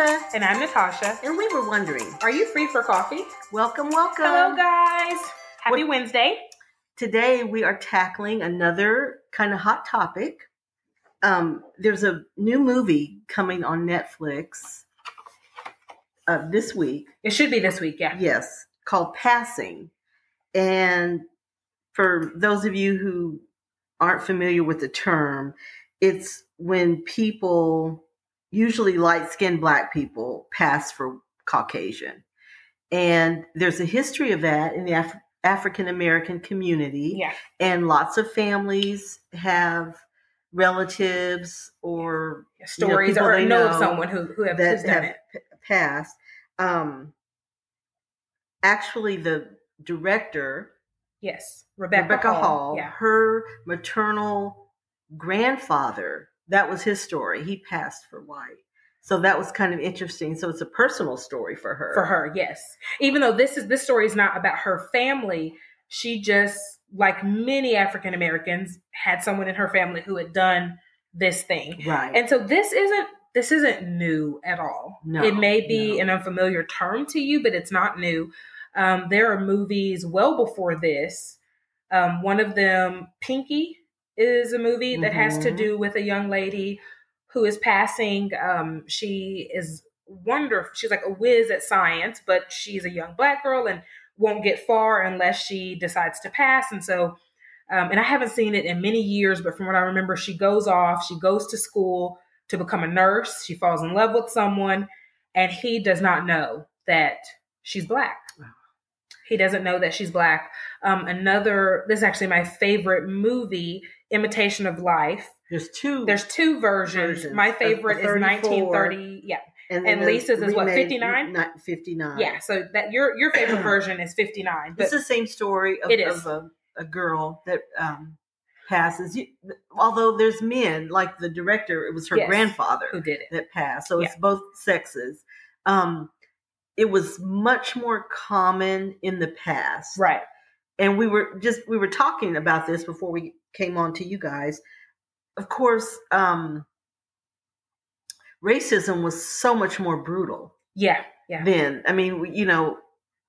Tabitha. And I'm Natasha. And we were wondering, are you free for coffee? Welcome, welcome. Hello, guys. Happy Wednesday. Today we are tackling another kind of hot topic. There's a new movie coming on Netflix this week. It should be this week, yeah. Yes, called Passing. And for those of you who aren't familiar with the term, it's when people, usually light-skinned Black people, pass for Caucasian. And there's a history of that in the African-American community. Yeah. And lots of families have relatives or stories or know of someone who have done it. Passed. Actually, the director, yes, Rebecca Hall, yeah. Her maternal grandfather, that was his story. He passed for white. So that was kind of interesting. So it's a personal story for her. For her, yes. Even though this story is not about her family, she just, like many African Americans, had someone in her family who had done this thing. Right. And so this isn't new at all. No, it may be an unfamiliar term to you, but it's not new. There are movies well before this. One of them, Pinky, is a movie that has to do with a young lady who is passing. She is wonderful. She's like a whiz at science, but she's a young Black girl and won't get far unless she decides to pass. And so, and I haven't seen it in many years, but from what I remember, she goes to school to become a nurse. She falls in love with someone, and he does not know that she's Black. He doesn't know that she's Black. This is actually my favorite movie, Imitation of Life. There's two versions. My favorite is 1930. Yeah. And Lisa's is what, 59? 59. Yeah. So that your favorite version is 59. It's the same story of a girl that passes. Although there's men, like the director, it was her grandfather who did it that passed. So it's both sexes. It was much more common in the past. Right. And we were talking about this before we came on to you guys. Of course, racism was so much more brutal. Yeah. Yeah. Then, I mean,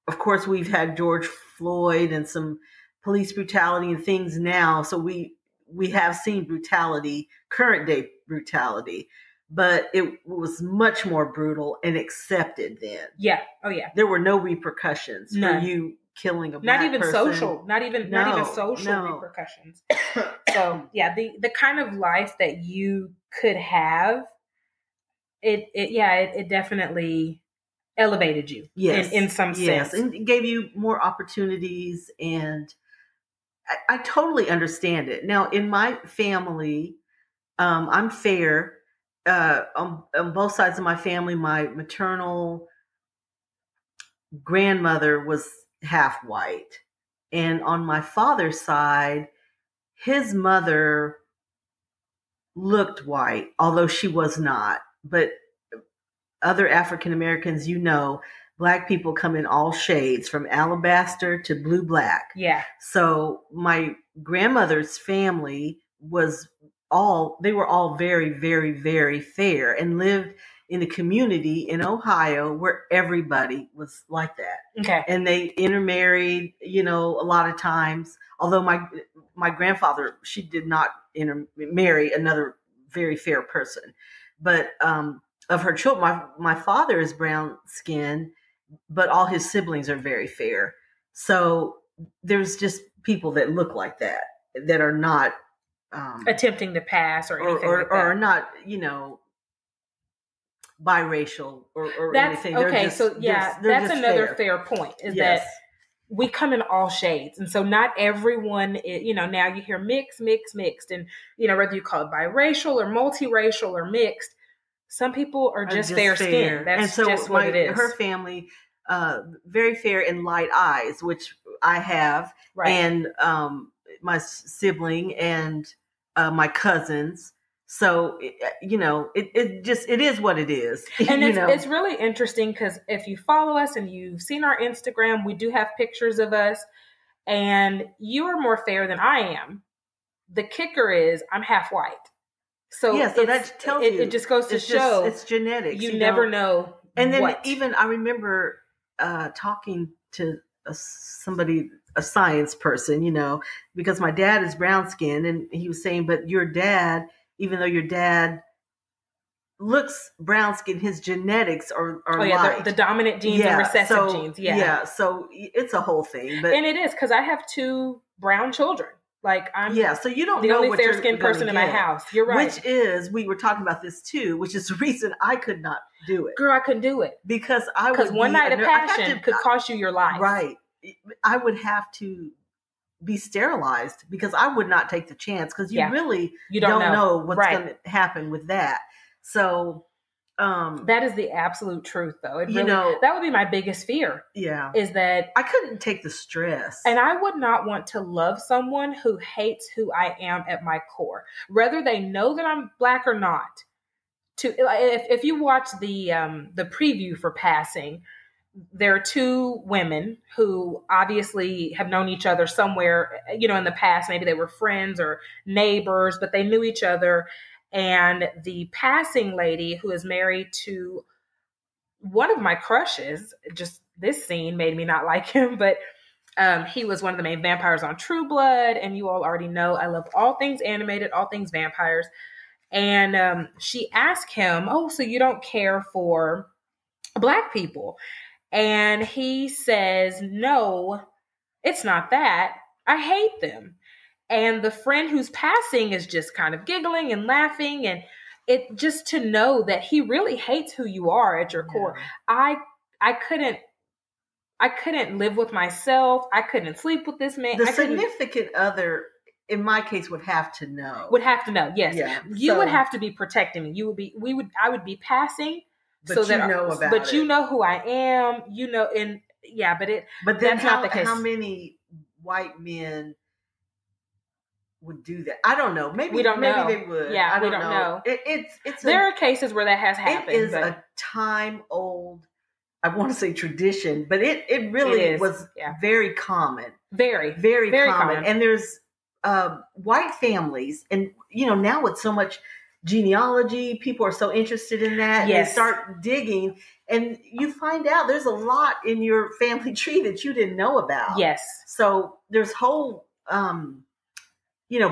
of course we've had George Floyd and some police brutality and things now. So we have seen brutality, current day brutality. But it was much more brutal and accepted then. Yeah. Oh, yeah. There were no repercussions for you killing a Black person. Not even social repercussions. So, yeah, the kind of life that you could have, it definitely elevated you. Yes. In some sense. And it gave you more opportunities. And I totally understand it. Now, in my family, I'm fair. On both sides of my family, my maternal grandmother was half white. And on my father's side, his mother looked white, although she was not. But other African Americans, Black people come in all shades, from alabaster to blue black. Yeah. So my grandmother's family they were all very, very, very fair and lived in a community in Ohio where everybody was like that. Okay. And they intermarried, a lot of times. Although my grandfather, she did not marry another very fair person. But of her children, my father is brown skinned, but all his siblings are very fair. So there's just people that look like that are not attempting to pass or anything like that. Or not, biracial or that's, anything. Okay, that's another fair point, is that we come in all shades. And so not everyone is, now you hear mixed. And, whether you call it biracial or multiracial or mixed, some people are just fair skinned. That's just what it is. Her family, very fair and light eyes, which I have. Right. And my sibling and my cousins. So, it is what it is. And it's really interesting because if you follow us and you've seen our Instagram, we do have pictures of us, and you are more fair than I am. The kicker is I'm half white. So that tells you. It just goes to show it's genetics. You never know. And then even I remember talking to somebody, a science person, because my dad is brown skinned, and he was saying, but your dad, even though your dad looks brown skinned, his genetics are light. The dominant genes and recessive genes. Yeah. So it's a whole thing. And it is, because I have 2 brown children. Like I'm so you don't the know only what fair skinned person in my house. You're right. Which is, we were talking about this too, which is the reason I could not do it. Girl, I couldn't do it. Because one night of passion could cost you your life. Right. I would have to be sterilized because I would not take the chance, because you don't know what's going to happen with that. So that is the absolute truth, though. It really, that would be my biggest fear. Yeah. Is that I couldn't take the stress. And I would not want to love someone who hates who I am at my core, whether they know that I'm Black or not. If you watch the preview for Passing, there are 2 women who obviously have known each other somewhere, in the past. Maybe they were friends or neighbors, but they knew each other. And the passing lady, who is married to one of my crushes, just this scene made me not like him, but he was one of the main vampires on True Blood. And you all already know I love all things animated, all things vampires. And she asked him, "Oh, so you don't care for Black people?" And he says, "No, it's not that. I hate them." And the friend who's passing is just kind of giggling and laughing. And it just to know that he really hates who you are at your core. I couldn't live with myself. I couldn't sleep with this man. The significant other, in my case, would have to know. Yes. Yeah. You would have to be protecting me. I would be passing. But you know who I am, but then that's not the case. How many white men would do that? I don't know. Maybe they would. Yeah, we don't know. There are cases where that has happened. It is a time-old, I want to say tradition, but it really was very common. Very, very, very common. And there's white families, and now with so much genealogy, people are so interested in that. Yes. They start digging, and you find out there's a lot in your family tree that you didn't know about. Yes. So there's whole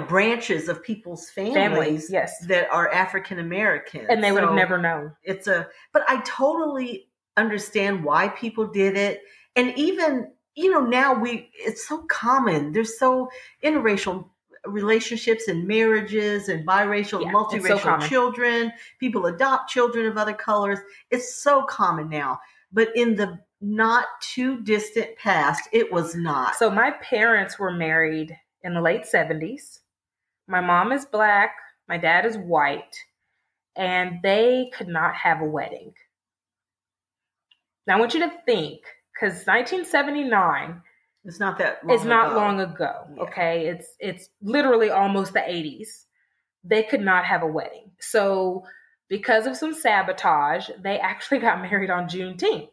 branches of people's families that are African American, and they would have never known. But I totally understand why people did it. And even now it's so common. There's so interracial relationships and marriages and biracial, multiracial children. People adopt children of other colors. It's so common now. But in the not too distant past, it was not. So my parents were married in the late 70s. My mom is Black. My dad is white. And they could not have a wedding. Now I want you to think, because 1979... It's not that long It's not long ago, okay? It's literally almost the 80s. They could not have a wedding. So because of some sabotage, they actually got married on Juneteenth.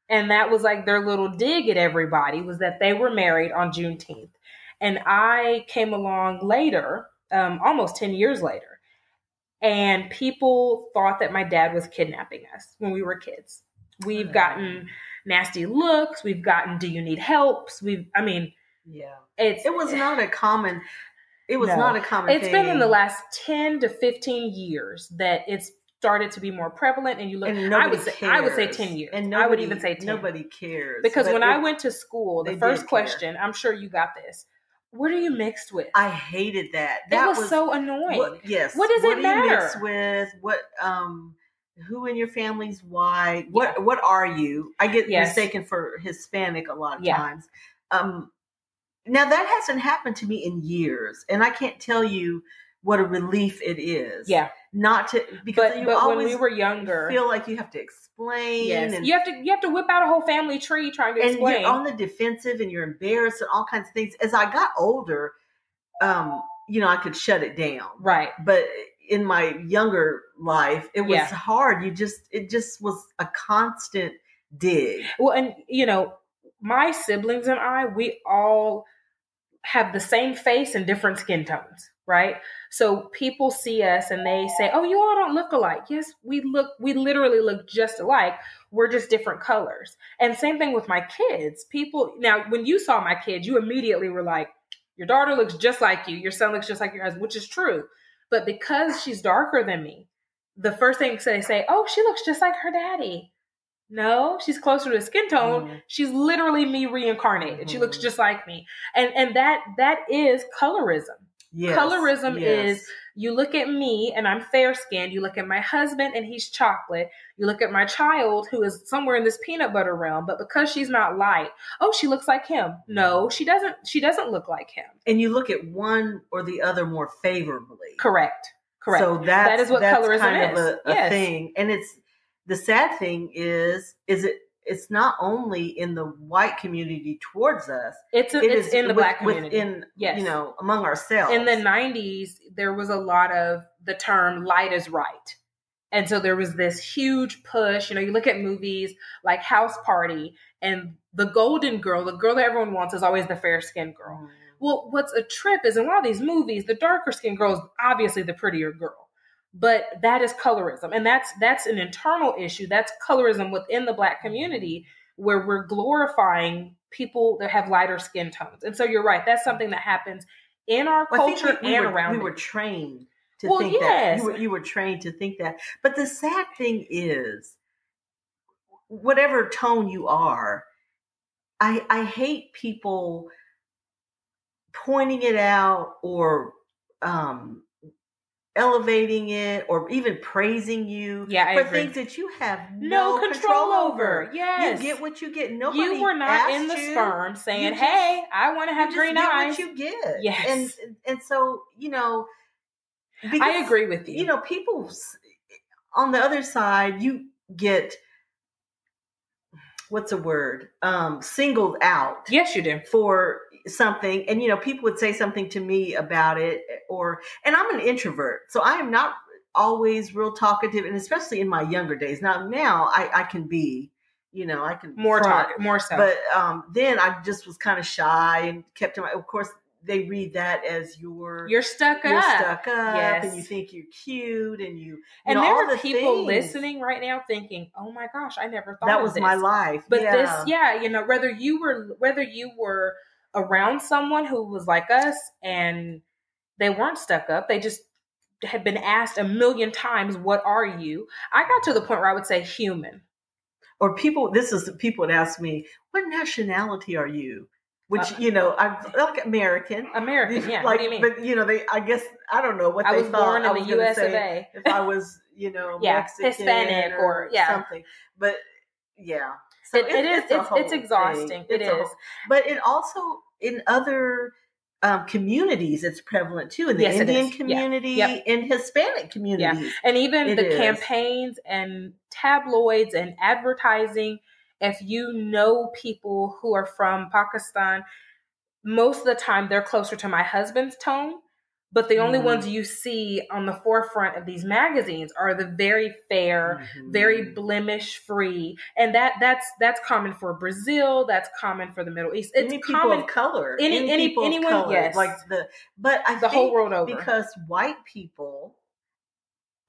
And that was like their little dig at everybody, was that they were married on Juneteenth. And I came along later, almost 10 years later, and people thought that my dad was kidnapping us when we were kids. We've gotten nasty looks. We've gotten, "Do you need help?" It was not a common. It was not a common. It's been in the last 10 to 15 years that it's started to be more prevalent. And you look, and I would say 10 years. And I would even say 10. Nobody cares. Because when I went to school, the first question, I'm sure you got this: what are you mixed with? I hated that. That was so annoying. What does it matter? You mixed with? What? Who in your family's white? What are you? I get mistaken for Hispanic a lot of times. Now that hasn't happened to me in years, and I can't tell you what a relief it is. Yeah, not to, because but always when we were younger, feel like you have to explain. Yes, and you have to whip out a whole family tree trying to explain. And you're on the defensive, and you're embarrassed, and all kinds of things. As I got older, I could shut it down. Right, but in my younger life, it was hard. It just was a constant dig. Well, and my siblings and I, we all have the same face and different skin tones, right? So people see us and they say, oh, you all don't look alike. Yes, we literally look just alike. We're just different colors. And same thing with my kids. Now, when you saw my kids, you immediately were like, your daughter looks just like you. Your son looks just like your husband, which is true. But because she's darker than me, the first thing they say, oh, she looks just like her daddy. No, she's closer to skin tone. Mm-hmm. She's literally me reincarnated. Mm-hmm. She looks just like me. And that is colorism. Yes. Colorism is, you look at me and I'm fair skinned. You look at my husband and he's chocolate. You look at my child who is somewhere in this peanut butter realm, but because she's not light, oh, she looks like him. No, she doesn't look like him. And you look at one or the other more favorably. Correct. So that is what colorism kind is. Of a thing. And the sad thing is it's not only in the white community towards us. It's in the black community. Within, among ourselves. In the 90s, there was a lot of the term light is right. And so there was this huge push. You look at movies like House Party, and the golden girl, the girl that everyone wants, is always the fair-skinned girl. Mm. Well, what's a trip is in a lot of these movies, the darker-skinned girl is obviously the prettier girl. But that is colorism. And that's an internal issue. That's colorism within the black community, where we're glorifying people that have lighter skin tones. And so you're right. That's something that happens in our culture around we were trained to think that. You were trained to think that. But the sad thing is, whatever tone you are, I hate people pointing it out or elevating it or even praising you for things that you have no control over. Yes. You get what you get. Nobody You were not in the sperm saying, hey, I want to have green eyes. You get what you get. Yes. And so, because, I agree with you. People on the other side, you get, what's a word? Singled out. Yes, you do. For something. And, people would say something to me about it and I'm an introvert. So I am not always real talkative, and especially in my younger days. Now I can be, I can more talk, more so. But then I just was kind of shy and kept to of course, they read that as you're stuck up. Yes. And you think you're cute and and there are people listening right now thinking, oh my gosh, I never thought that was my life. But whether you were around someone who was like us and they weren't stuck up, they just had been asked a million times, what are you? I got to the point where I would say human. Or people would ask me, what nationality are you? Which, I'm like American, yeah. Like, what do you mean? But, I guess, I don't know what I they was thought. born in the US of A. If I was, Mexican Hispanic or something. But, yeah. So it's exhausting. It is. But it also, in other communities, it's prevalent too. In the Indian community, in Hispanic communities. Yeah. And even the campaigns and tabloids and advertising, if you know people who are from Pakistan, most of the time they're closer to my husband's tone. But the only ones you see on the forefront of these magazines are the very fair, very blemish-free, and that's common for Brazil. That's common for the Middle East. It's people common of color. Anyone, color. Yes. Like but I think whole world over, because white people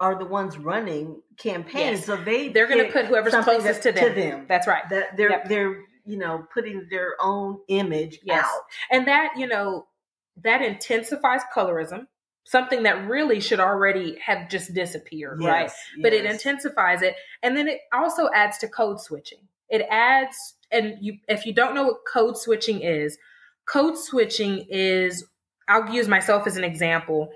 are the ones running campaigns, so they're going to put whoever's closest to them. That's right. That they're putting their own image out, and that intensifies colorism, something that really should already have just disappeared, right? Yes. But it intensifies it. And then it also adds to code switching. It adds, if you don't know what code switching is, I'll use myself as an example.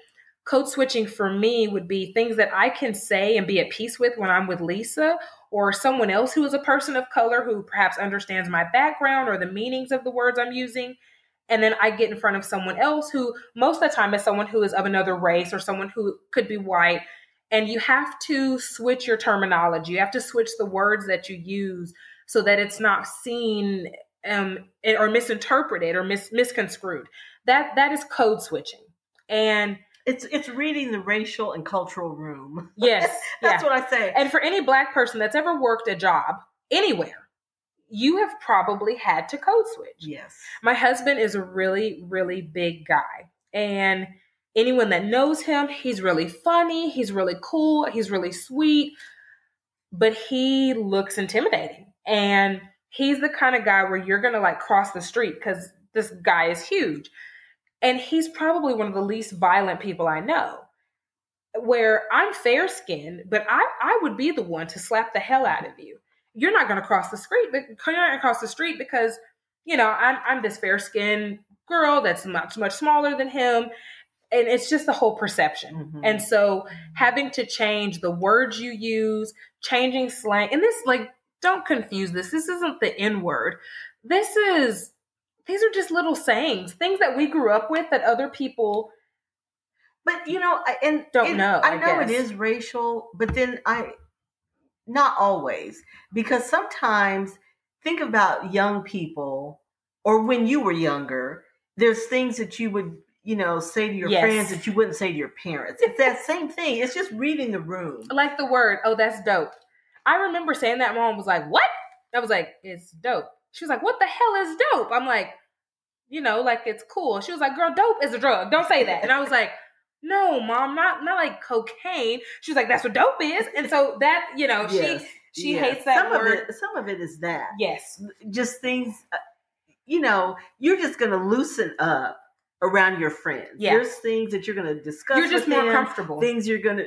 Code switching for me would be things that I can say and be at peace with when I'm with Lisa or someone else who is a person of color who perhaps understands my background or the meanings of the words I'm using. And then I get in front of someone else who most of the time is someone who is of another race or someone who could be white. And you have to switch your terminology. You have to switch the words that you use so that it's not seen or misinterpreted or misconstrued. That is code switching. And it's reading the racial and cultural room. Yes. That's what I say. And for any Black person that's ever worked a job anywhere, you have probably had to code switch. Yes. My husband is a really, really big guy. And anyone that knows him, he's really funny. He's really cool. He's really sweet. But he looks intimidating. And he's the kind of guy where you're going to like cross the street because this guy is huge. And he's probably one of the least violent people I know. Where I'm fair skinned, but I would be the one to slap the hell out of you. You're not going to cross the street, but you're not going to cross the street because, you know, I'm this fair skinned girl that's much, much smaller than him. And it's just the whole perception. Mm-hmm. And so having to change the words you use, changing slang, and this, like, don't confuse this. This isn't the N word. These are just little sayings, things that we grew up with that other people. But, you know, I know it is racial, but then not always, because sometimes think about young people or when you were younger, there's things that you would, you know, say to your friends that you wouldn't say to your parents. It's that same thing. It's just reading the room. Like the word, oh, that's dope. I remember saying that. Mom was like, what? I was like, it's dope. She was like, what the hell is dope? I'm like, you know, like it's cool. She was like, girl, dope is a drug. Don't say that. And I was like, no, Mom, not like cocaine. She was like, that's what dope is. And so that, you know, she hates that word. Some of it is that. Yes. Just things, you know, you're just going to loosen up around your friends. Yeah. There's things that you're going to discuss with them. You're just more comfortable. Things you're going to,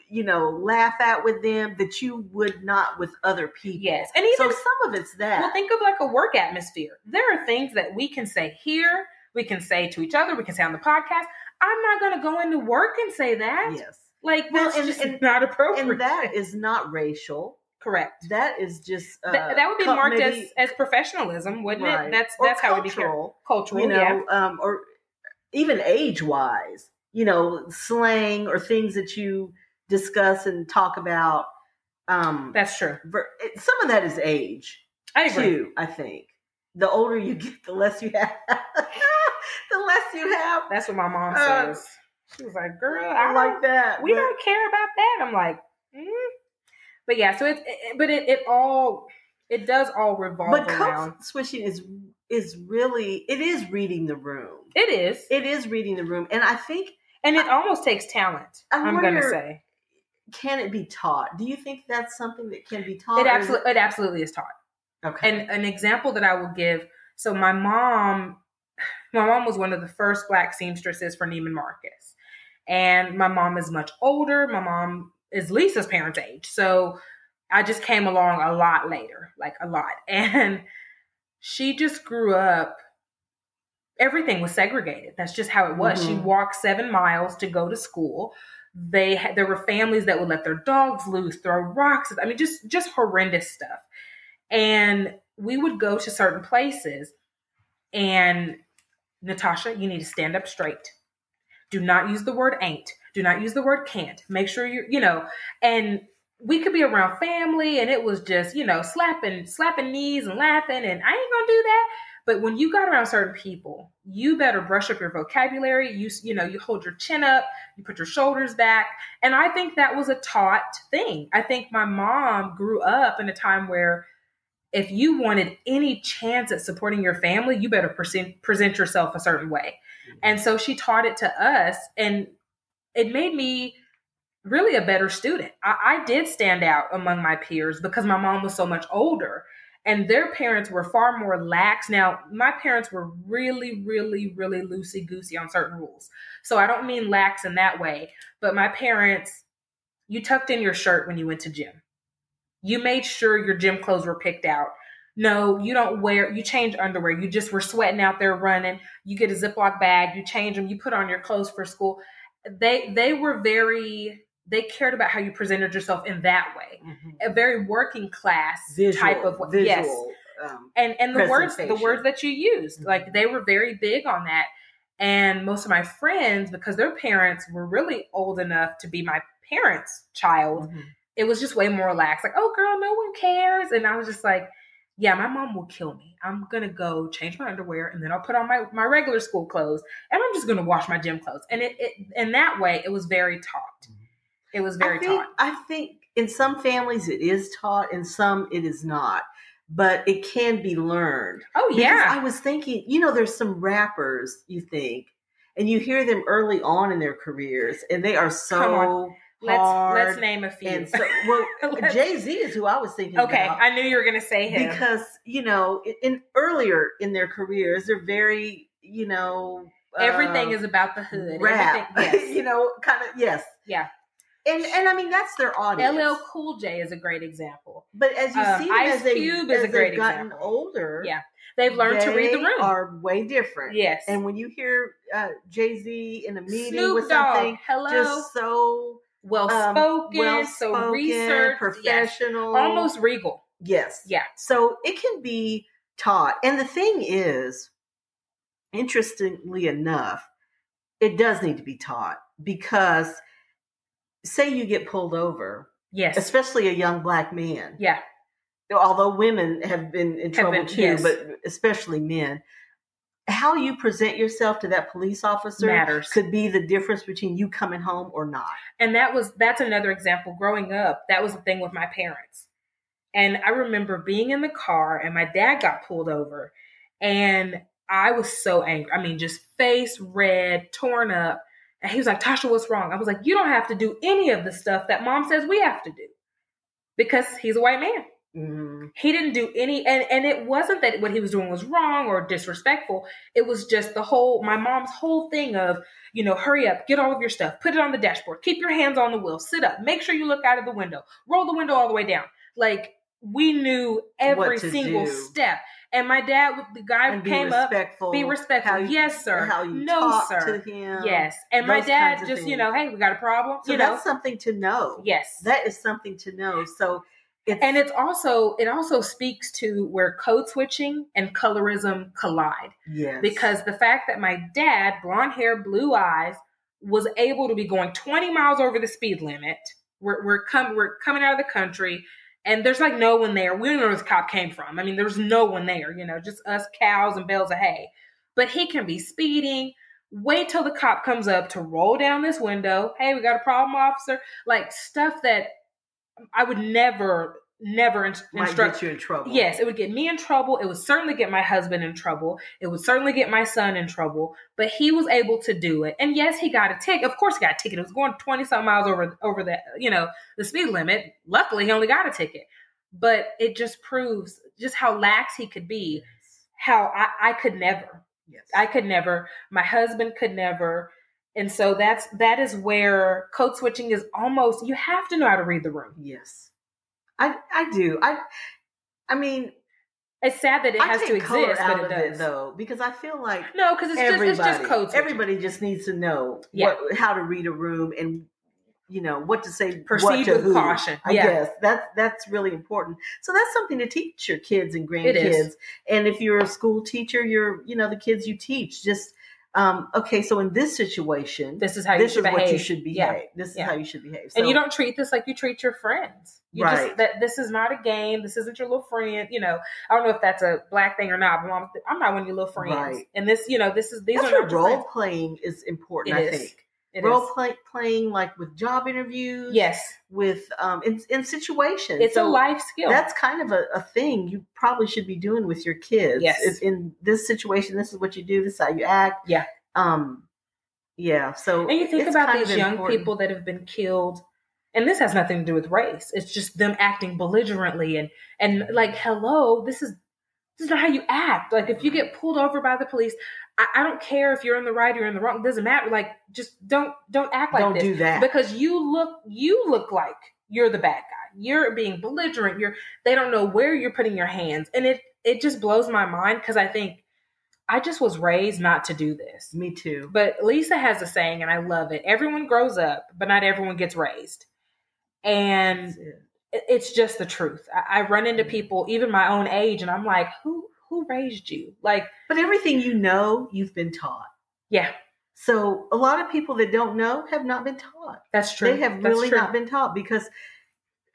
you know, laugh at with them that you would not with other people. Yes. And even, so some of it's that. Well, think of like a work atmosphere. There are things that we can say here, we can say to each other, we can say on the podcast. I'm not going to go into work and say that. Yes. Like, that's not appropriate. And that is not racial. Correct. That is just... that would be marked as professionalism, wouldn't it? That's how it would be cultural. You know, or even age-wise, you know, slang or things that you discuss and talk about. That's true. Some of that is age. I agree. Too, I think. The older you get, the less you have. The less you have. That's what my mom says. She was like, girl, I like that. We don't care about that. I'm like, But yeah, so it does all revolve around. But code switching is really, it is reading the room. It is. It is reading the room. And I think. And it almost takes talent, I'm going to say. Can it be taught? Do you think that's something that can be taught? It absolutely is taught. Okay. And an example that I will give. So my mom was one of the first Black seamstresses for Neiman Marcus. And my mom is much older. My mom is Lisa's parents' age. So I just came along a lot later, like a lot. And she just grew up, everything was segregated. That's just how it was. Mm-hmm. She walked 7 miles to go to school. There were families that would let their dogs loose, throw rocks. I mean, just horrendous stuff. And we would go to certain places and Natasha, you need to stand up straight. Do not use the word ain't. Do not use the word can't. Make sure and we could be around family and it was just, slapping knees and laughing and I ain't gonna do that. But when you got around certain people, you better brush up your vocabulary. You hold your chin up, you put your shoulders back. And I think that was a taught thing. I think my mom grew up in a time where if you wanted any chance at supporting your family, you better present yourself a certain way. Mm-hmm. And so she taught it to us and it made me really a better student. I did stand out among my peers because my mom was so much older and their parents were far more lax. Now, my parents were really, really, really loosey-goosey on certain rules. So I don't mean lax in that way, but my parents, you tucked in your shirt when you went to gym. You made sure your gym clothes were picked out. No, you change underwear. You just were sweating out there running. You get a Ziploc bag, you change them, you put on your clothes for school. They cared about how you presented yourself in that way. Mm-hmm. A very working class type of way. Yes. And the words that you used, mm-hmm. like they were very big on that. And most of my friends, because their parents were really old enough to be my parents' child, mm-hmm. it was just way more relaxed. Like, oh, girl, no one cares. And I was just like, yeah, my mom will kill me. I'm going to go change my underwear and then I'll put on my regular school clothes and I'm just going to wash my gym clothes. And it in that way, it was very taught. It was very taught. I think in some families it is taught, in some it is not. but it can be learned. Oh, yeah. Because I was thinking, there's some rappers you think, and you hear them early on in their careers, and they are so hard. Let's name a few. And so, Jay-Z is who I was thinking about. Okay, I knew you were going to say him. Because, in earlier in their careers, they're very, everything is about the hood. Rap. Everything, yes. Kind of, yes. Yeah. And I mean, that's their audience. LL Cool J is a great example. But as you see, Ice Cube is a great gotten example. older, yeah, they've learned to read the room. Are way different. Yes. And when you hear Jay-Z in a meeting Snoop with Dogg, something, just so well spoken, so researched, professional, yes. Almost regal. Yes. Yeah. So it can be taught. And the thing is, interestingly enough, it does need to be taught, because say you get pulled over. Yes. Especially a young Black man. Yeah. Although women have been in trouble too, yes. but especially men. How you present yourself to that police officer matters. Could be the difference between you coming home or not. And that's another example. Growing up, that was the thing with my parents. And I remember being in the car and my dad got pulled over, and I was so angry. I mean, just face red, torn up. And he was like, Tasha, what's wrong? I was like, you don't have to do any of the stuff that mom says we have to do, because he's a white man. Mm-hmm. He didn't do any, and it wasn't that what he was doing was wrong or disrespectful. It was just my mom's whole thing of, hurry up, get all of your stuff, put it on the dashboard, keep your hands on the wheel, sit up, make sure you look out of the window, roll the window all the way down. Like, we knew every single step. And my dad, the guy came up, be respectful. Yes, sir. How you no, talk sir. to him. Yes. And my dad just, hey, we got a problem. So that's something to know. Yes. That is something to know. So it also speaks to where code switching and colorism collide. Yes. Because the fact that my dad, blonde hair, blue eyes, was able to be going 20 miles over the speed limit. We're coming out of the country. And there's like no one there. We don't know where the cop came from. I mean, there's no one there, just us cows and bales of hay. But he can be speeding. Wait till the cop comes up to roll down this window. Hey, we got a problem, officer. Like, stuff that I would never might get you in trouble. Yes, it would get me in trouble. It would certainly get my husband in trouble. It would certainly get my son in trouble. But he was able to do it. And yes, he got a ticket. Of course he got a ticket. It was going 20-something miles over the speed limit. Luckily, he only got a ticket. But it just proves just how lax he could be. How I could never. Yes. I could never. My husband could never. And so that is where code switching is almost, you have to know how to read the room. Yes. I do. I mean, it's sad that it has to exist, but it does. Though, because I feel like no, because it's just code switching. Everybody just needs to know how to read a room and what to say. Proceed with caution. I guess that's really important. So that's something to teach your kids and grandkids. And if you're a school teacher, you're the kids you teach just. Okay, so in this situation, this is how you should behave. What you should behave. Yeah. This is how you should behave. So, and you don't treat this like you treat your friends. Right. This is not a game. This isn't your little friend. I don't know if that's a Black thing or not, but I'm not one of your little friends. Right. And these are not role playing is important. I think. Role playing like with job interviews. Yes. With in situations. It's a life skill. That's kind of a thing you probably should be doing with your kids. Yes. If in this situation, this is what you do. This is how you act. Yeah. Yeah. So and you think about these young people that have been killed, and this has nothing to do with race. It's just them acting belligerently and like, hello, this is not how you act. Like, if you get pulled over by the police, I don't care if you're in the right or in the wrong. It doesn't matter. Like, just don't act like this. Don't do that. Because you look like you're the bad guy. You're being belligerent. They don't know where you're putting your hands. And it just blows my mind, because I think I just was raised not to do this. Me too. But Lisa has a saying, and I love it. Everyone grows up, but not everyone gets raised. And it's just the truth. I run into people, even my own age, and I'm like, who raised you? Like, but everything you've been taught. Yeah. So a lot of people that don't know have not been taught. That's true. They have really not been taught, because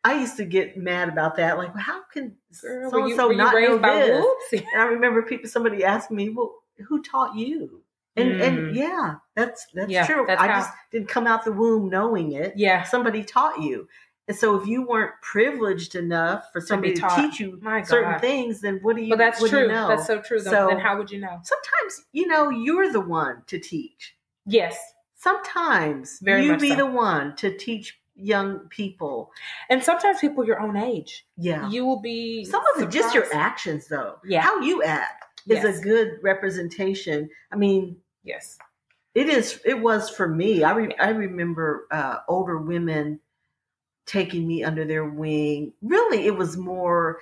I used to get mad about that. Like, well, how can so-and-so not know this? And I remember somebody asked me, well, who taught you? And yeah, that's true. I just didn't come out the womb knowing it. Yeah. Somebody taught you. And so if you weren't privileged enough for somebody to teach you certain things, then what do you, that's what true. Do you know? That's so true. So then how would you know? Sometimes, you're the one to teach. Yes. Sometimes you be the one to teach young people. And sometimes people your own age. Yeah. You will be Some of it just your actions, though. Yeah. How you act is a good representation. I mean, yes. It was for me. I remember older women taking me under their wing. Really, it was more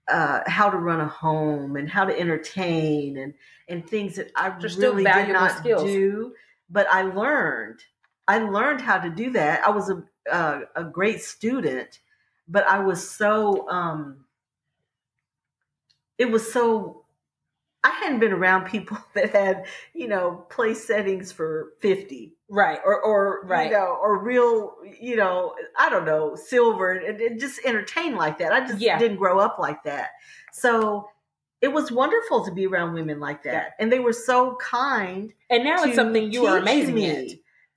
how to run a home and how to entertain and things that I really did not do. But I learned how to do that. I was a great student, but I was so I hadn't been around people that had, place settings for 50. Right. Or right. Or real, I don't know, silver and just entertain like that. I just didn't grow up like that. So it was wonderful to be around women like that. Yeah. And they were so kind. And now it's something you are amazing at.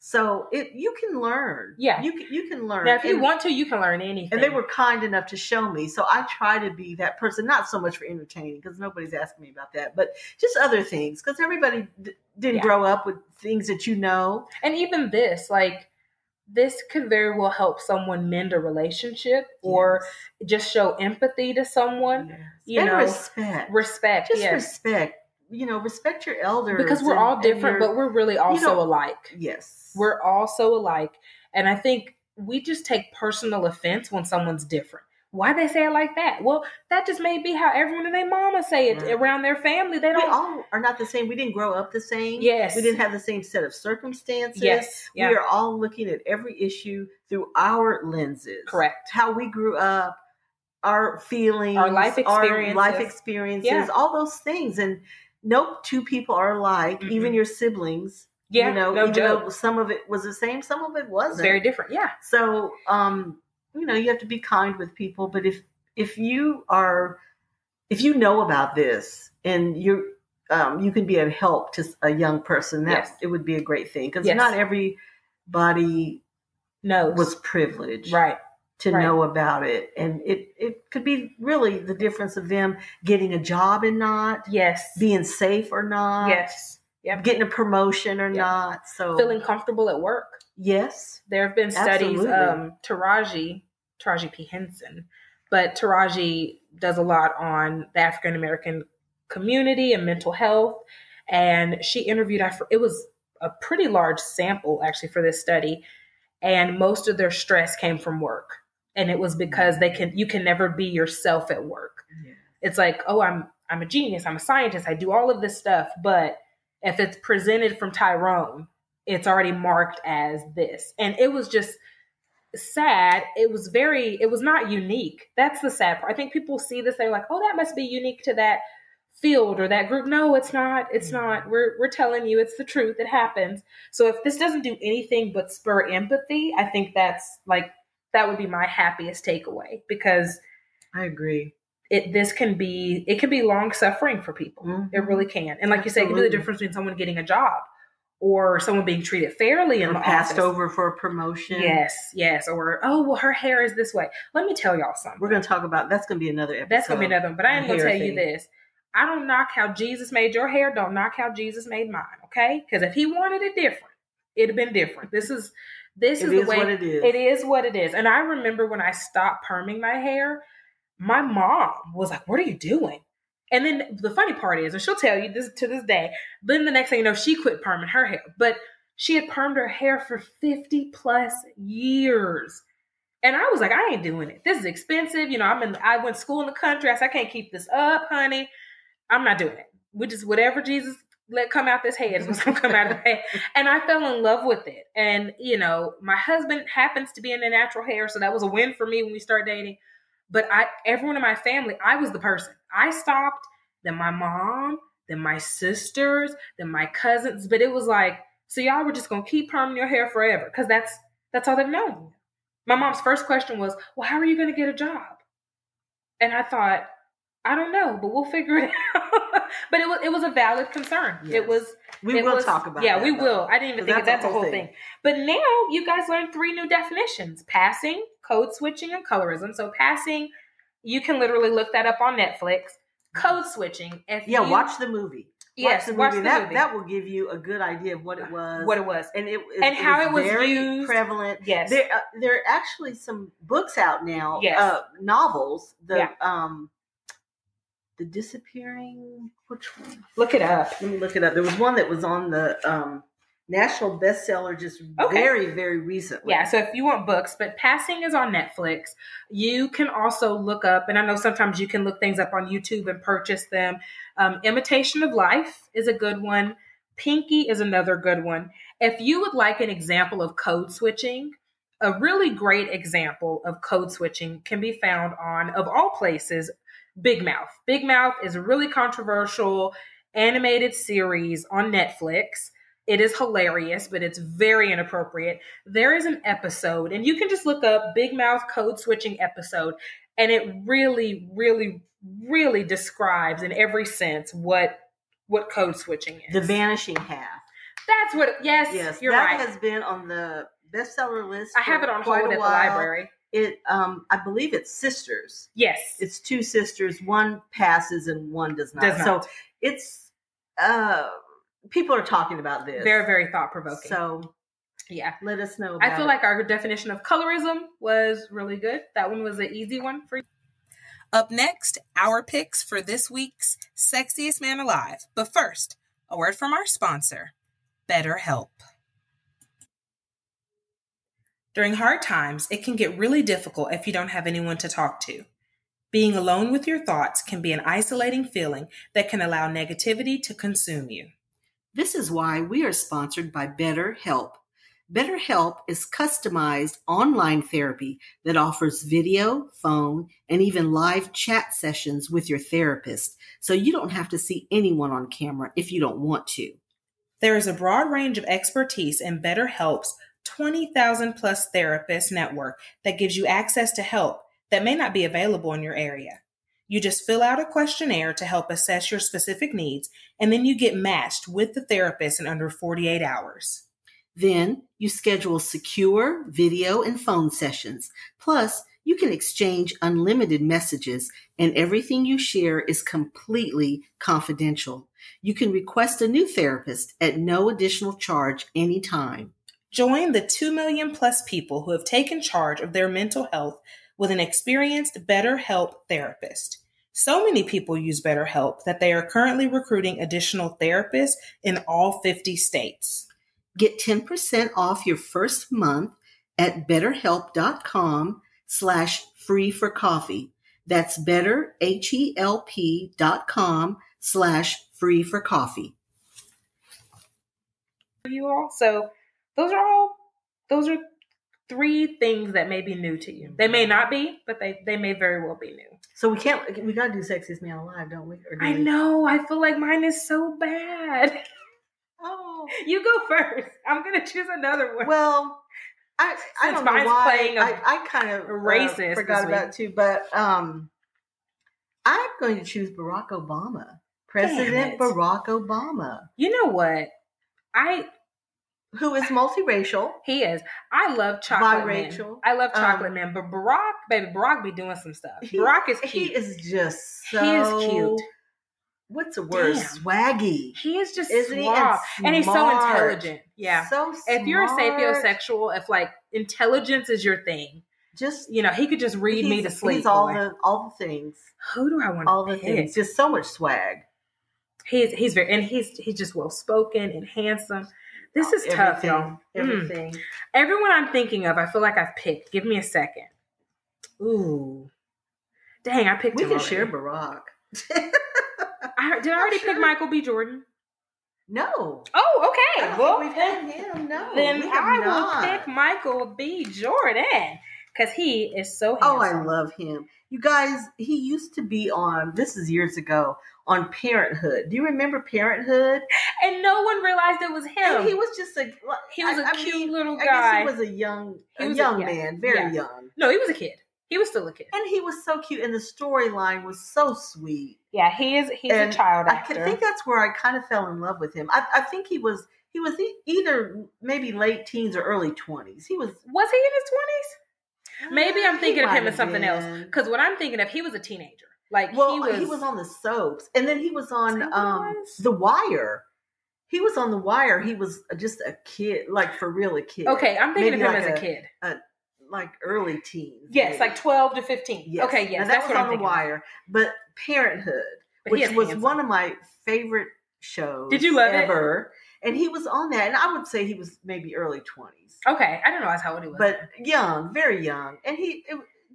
So you can learn. Yeah. You can learn. Now, if you want to, you can learn anything. And they were kind enough to show me. So I try to be that person, not so much for entertaining, because nobody's asking me about that, but just other things. Because everybody didn't grow up with things that you know. And even this could very well help someone mend a relationship or just show empathy to someone. Yes. Respect. Respect. Just respect. Respect your elders. Because we're all different, but we're really also alike. Yes. We're all so alike. And I think we just take personal offense when someone's different. Why they say it like that? Well, that just may be how everyone and their mama say it around their family. We all are not the same. We didn't grow up the same. Yes. We didn't have the same set of circumstances. Yes. Yeah. We are all looking at every issue through our lenses. Correct. How we grew up, our feelings, our life experiences, all those things. And no two people are alike, even your siblings. Yeah, even though some of it was the same, some of it wasn't. Very different, yeah. So, you have to be kind with people. But if you know about this and you can be a help to a young person, it would be a great thing. Because not everybody was privileged, right, to know about it, and it could be really the difference of them getting a job and not, being safe or not, getting a promotion or not, so feeling comfortable at work. Yes, there have been studies. Taraji P. Henson, but Taraji does a lot on the African American community and mental health, and she interviewed. It was a pretty large sample actually for this study, and most of their stress came from work, and it was because you can never be yourself at work. Yeah. It's like, oh, I'm a genius, I'm a scientist, I do all of this stuff, but if it's presented from Tyrone, it's already marked as this. And it was just sad. It was not unique. That's the sad part. I think people see this, they're like, oh, that must be unique to that field or that group. No, it's not. It's not. We're telling you it's the truth. It happens. So if this doesn't do anything but spur empathy, I think that would be my happiest takeaway, because I agree. It can be long suffering for people. Mm-hmm. It really can. And like you say, it can be the difference between someone getting a job or someone being treated fairly in the passed office. over for a promotion. Yes. Or, oh, well, her hair is this way. Let me tell y'all something. We're going to talk about, that's going to be another episode. That's going to be another one. But I am going to tell you this. I don't knock how Jesus made your hair. Don't knock how Jesus made mine. Okay. Because if he wanted it different, it'd have been different. This is the way what it is. It is what it is. And I remember when I stopped perming my hair, my mom was like, what are you doing? And then the funny part is, and she'll tell you this to this day, then the next thing you know, she quit perming her hair. But she had permed her hair for 50 plus years. And I was like, I ain't doing it. This is expensive. I went to school in the country. I said, I can't keep this up, honey. I'm not doing it. We just, whatever Jesus let come out this head is what's going to come out of the head. And I fell in love with it. And, my husband happens to be in the natural hair. So that was a win for me when we started dating. But everyone in my family, I was the person. I stopped, then my mom, then my sisters, then my cousins. But it was like, so y'all were just going to keep perming your hair forever, because that's all they've known. My mom's first question was, well, how are you going to get a job? And I thought, I don't know, but we'll figure it out. But it was a valid concern. Yes. We will talk about that. Yeah, we though. will. I didn't even think that's a whole thing. But now you guys learned 3 new definitions: passing, Code Switching and Colorism. So passing, you can literally look that up on Netflix. Code Switching. Watch the movie. Watch the movie. That will give you a good idea of what it was. And how it was very used. Prevalent. Yes. There are actually some books out now. Yes. Novels. The Disappearing. Which one? Look it up. Let me look it up. There was one that was on the national bestseller just very, very recently. Yeah, so if you want books, but Passing is on Netflix. You can also look up, and I know sometimes you can look things up on YouTube and purchase them. Imitation of Life is a good one. Pinky is another good one. If you would like an example of code switching, a really great example of code switching can be found on, of all places, Big Mouth. Big Mouth is a really controversial animated series on Netflix. It is hilarious, but it's very inappropriate. There is an episode, and you can just look up Big Mouth Code Switching episode, and it really, really, really describes in every sense what code switching is. The Vanishing Half. That's what. Yes, you're right. That has been on the bestseller list. I have it on hold at the library. I believe it's sisters. Yes, it's two sisters. One passes and one does not. So it's people are talking about this. Very, very thought provoking. So yeah, let us know. I feel like our definition of colorism was really good. That one was an easy one for you. Up next, our picks for this week's Sexiest Man Alive. But first, a word from our sponsor, BetterHelp. During hard times, it can get really difficult if you don't have anyone to talk to. Being alone with your thoughts can be an isolating feeling that can allow negativity to consume you. This is why we are sponsored by BetterHelp. BetterHelp is customized online therapy that offers video, phone, and even live chat sessions with your therapist, so you don't have to see anyone on camera if you don't want to. There is a broad range of expertise in BetterHelp's 20,000 plus therapist network that gives you access to help that may not be available in your area. You just fill out a questionnaire to help assess your specific needs, and then you get matched with the therapist in under 48 hours. Then you schedule secure video and phone sessions. Plus, you can exchange unlimited messages, and everything you share is completely confidential. You can request a new therapist at no additional charge anytime. Join the 2 million plus people who have taken charge of their mental health with an experienced BetterHelp therapist. So many people use BetterHelp that they are currently recruiting additional therapists in all 50 states. Get 10% off your first month at betterhelp.com/free-for-coffee. That's betterhelp.com/free-for-coffee. You all, so those are 3 things that may be new to you. They may not be, but they may very well be new. So we got to do Sexiest Man Alive, don't we? I know. I feel like mine is so bad. Oh, you go first. I'm gonna choose another one. Well, I don't know why. Playing I kind of racist forgot about it too, but I'm going to choose Barack Obama, President Barack Obama. You know what? Who is multiracial. He is. I love Chocolate Man. I love Chocolate Man, but Barack be doing some stuff. Barack is cute. He is just so... He is cute. What's the word? Damn. Swaggy. He is just suave. And he's so intelligent. Yeah. So smart. If you're a sapiosexual, if like intelligence is your thing, just, he could just read me to sleep. He's all the things. Who do I want to all the pick? things. Just so much swag. He's very, and he's just well spoken and handsome. This is tough, y'all. Everything. Everyone I'm thinking of, I feel like I've picked. Give me a second. Ooh. Dang, I picked him We can already. share Barack. Did I already pick Michael B. Jordan? No. Oh, okay. Well, we've had him. No. Then I will pick Michael B. Jordan because he is so handsome. Oh, I love him. You guys, he used to be on, this is years ago, on Parenthood. Do you remember Parenthood? And no one realized it was him. And he was just a cute little guy. I guess he was a young man, very young. No, he was a kid. He was still a kid. And he was so cute, and the storyline was so sweet. Yeah, he's a child actor. I think that's where I kind of fell in love with him. I think he was either maybe late teens or early 20s. Was he in his 20s? Maybe I'm thinking of him as something else. been. Because what I'm thinking of, he was a teenager. Like, he was on the soaps, and then he was on The Wire. He was on The Wire. He was just a kid, like for real a kid. Okay, I'm thinking Maybe of him like as a kid. Like early teens. Yes, maybe. like 12 to 15. Yes. Okay, yes, now, that's that what was I'm on The thinking of. Wire. But Parenthood, But he which is was handsome. one of my favorite shows. Did you love it? ever. And he was on that, and I would say he was maybe early 20s. Okay, I didn't realize how old he was. But young, very young. And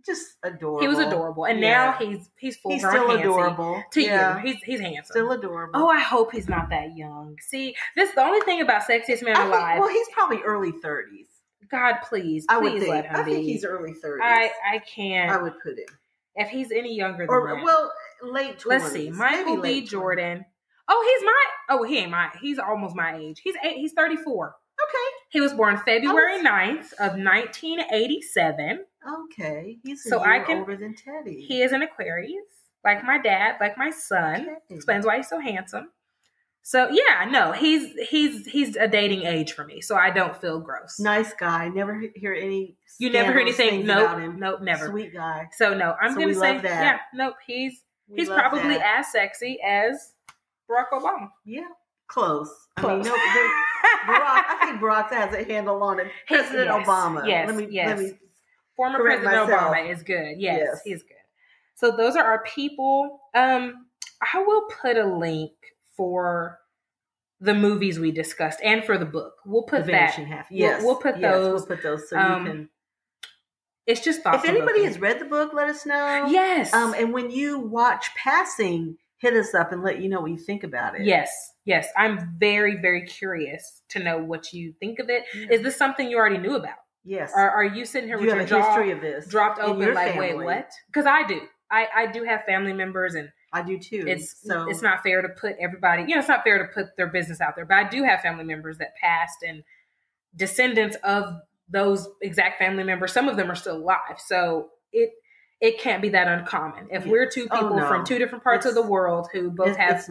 just adorable. He was adorable. And now he's full He's grown still handsy adorable. to you. He's handsome. Still adorable. Oh, I hope he's not that young. See, this is the only thing about Sexiest Man Alive. Well, he's probably early 30s. God, please I would think. let him be. I think he's early 30s. I can't. I would put him. If he's any younger than that. Well, late 20s. Let's see. Michael B. Jordan. Oh, he ain't my. He's almost my age. He's 34. Okay. He was born February 9th of 1987. Okay. He's a year older than Teddy. He is an Aquarius, like my dad, like my son. Okay. Explains why he's so handsome. So yeah, no, he's a dating age for me, so I don't feel gross. Nice guy. Never hear any. You never hear anything. About him. Nope, never. Sweet guy. So no, I'm gonna say that. Yeah, nope. He's probably as sexy as Barack Obama. Yeah, close. I mean, no, I think Barack has a handle on it. President Obama. Yes, let me former President Obama is good. Yes, he's good. So those are our people. I will put a link for the movies we discussed and for the book. We'll put that. Yes, we'll put those. We'll put those so you can. It's just thoughtful. If anybody has read the book, let us know. Yes. And when you watch Passing, hit us up and let you know what you think about it. Yes. I'm very, very curious to know what you think of it. Yeah. Is this something you already knew about? Yes. Are you sitting here with your jaw history of this dropped open like, wait, what? Because I do. I do have family members, and I do too. It's not fair to put everybody, it's not fair to put their business out there, but I do have family members that passed and descendants of those exact family members. Some of them are still alive. So it can't be that uncommon. If we're two people from two different parts of the world who both have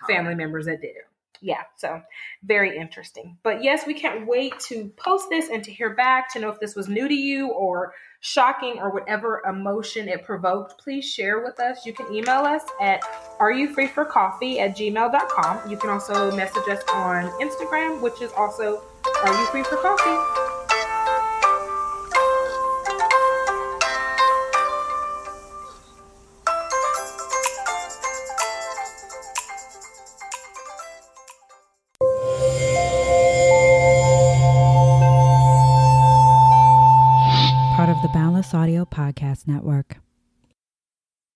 family members that did it. Yeah, so very interesting. But yes, we can't wait to post this and to hear back, to know if this was new to you or shocking or whatever emotion it provoked. Please share with us. You can email us at areyoufreeforcoffee@gmail.com. You can also message us on Instagram, which is also areyoufreeforcoffee. Part of the Boundless Audio Podcast Network.